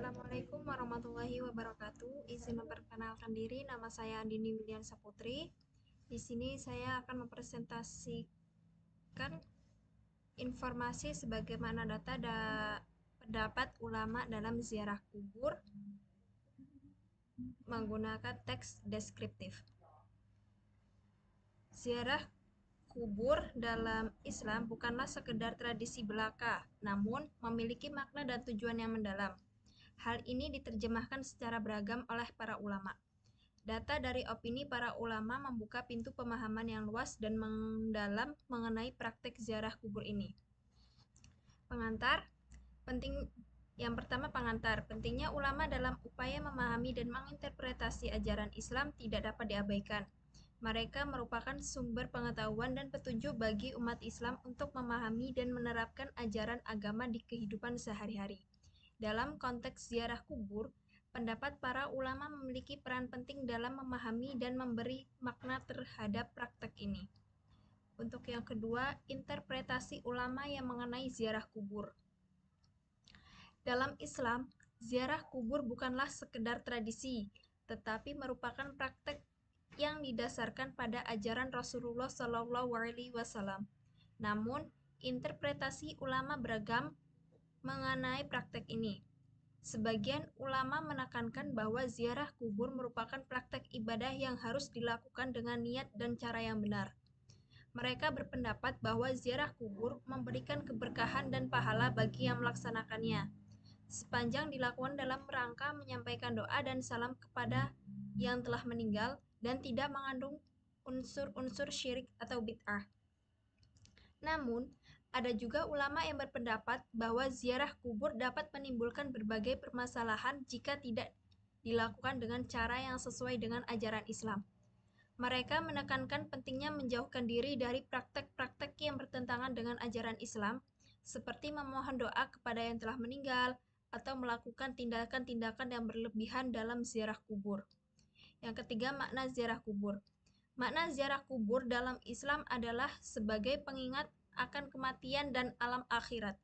Assalamualaikum warahmatullahi wabarakatuh. Izin memperkenalkan diri, nama saya Andini Wiliansa Putri. Di sini saya akan mempresentasikan informasi sebagaimana data pendapat ulama dalam ziarah kubur menggunakan teks deskriptif. Ziarah kubur dalam Islam bukanlah sekedar tradisi belaka, namun memiliki makna dan tujuan yang mendalam. Hal ini diterjemahkan secara beragam oleh para ulama. Data dari opini para ulama membuka pintu pemahaman yang luas dan mendalam mengenai praktek ziarah kubur ini. Yang pertama, pengantar. Pentingnya ulama dalam upaya memahami dan menginterpretasi ajaran Islam tidak dapat diabaikan. Mereka merupakan sumber pengetahuan dan petunjuk bagi umat Islam untuk memahami dan menerapkan ajaran agama di kehidupan sehari-hari. Dalam konteks ziarah kubur, pendapat para ulama memiliki peran penting dalam memahami dan memberi makna terhadap praktek ini. Untuk yang kedua, interpretasi ulama yang mengenai ziarah kubur. Dalam Islam, ziarah kubur bukanlah sekedar tradisi, tetapi merupakan praktek yang didasarkan pada ajaran Rasulullah SAW. Namun, interpretasi ulama beragam mengenai praktek ini. Sebagian ulama menekankan bahwa ziarah kubur merupakan praktek ibadah yang harus dilakukan dengan niat dan cara yang benar. Mereka berpendapat bahwa ziarah kubur memberikan keberkahan dan pahala bagi yang melaksanakannya, sepanjang dilakukan dalam rangka menyampaikan doa dan salam kepada yang telah meninggal dan tidak mengandung unsur-unsur syirik atau bid'ah. Namun, ada juga ulama yang berpendapat bahwa ziarah kubur dapat menimbulkan berbagai permasalahan jika tidak dilakukan dengan cara yang sesuai dengan ajaran Islam. Mereka menekankan pentingnya menjauhkan diri dari praktek-praktek yang bertentangan dengan ajaran Islam, seperti memohon doa kepada yang telah meninggal atau melakukan tindakan-tindakan yang berlebihan dalam ziarah kubur. Yang ketiga, makna ziarah kubur. Makna ziarah kubur dalam Islam adalah sebagai pengingat akan kematian dan alam akhirat.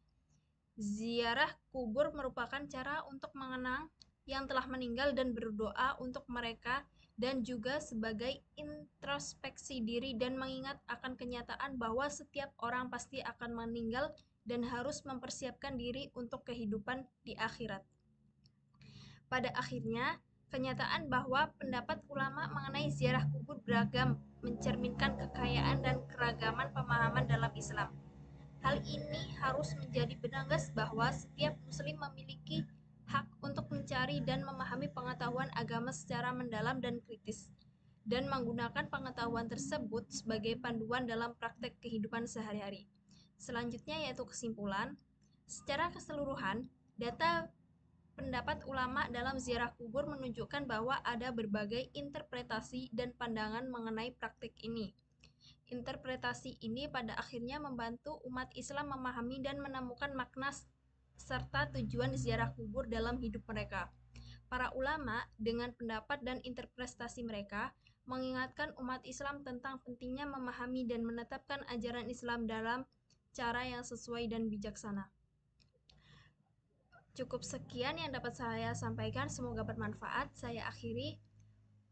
Ziarah kubur merupakan cara untuk mengenang yang telah meninggal dan berdoa untuk mereka, dan juga sebagai introspeksi diri dan mengingat akan kenyataan bahwa setiap orang pasti akan meninggal dan harus mempersiapkan diri untuk kehidupan di akhirat. Pada akhirnya, kenyataan bahwa pendapat ulama mengenai ziarah kubur beragam mencerminkan kekayaan dan keragaman pemahaman dalam Islam. Hal ini harus menjadi penegas bahwa setiap muslim memiliki hak untuk mencari dan memahami pengetahuan agama secara mendalam dan kritis, dan menggunakan pengetahuan tersebut sebagai panduan dalam praktek kehidupan sehari-hari. Selanjutnya yaitu kesimpulan. Secara keseluruhan, data pendapat ulama dalam ziarah kubur menunjukkan bahwa ada berbagai interpretasi dan pandangan mengenai praktik ini. Interpretasi ini pada akhirnya membantu umat Islam memahami dan menemukan makna serta tujuan ziarah kubur dalam hidup mereka. Para ulama dengan pendapat dan interpretasi mereka mengingatkan umat Islam tentang pentingnya memahami dan menetapkan ajaran Islam dalam cara yang sesuai dan bijaksana. Cukup sekian yang dapat saya sampaikan, semoga bermanfaat. Saya akhiri.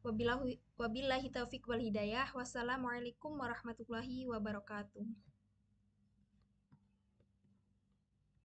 Wabillahi taufiq wal hidayah. Wassalamualaikum warahmatullahi wabarakatuh.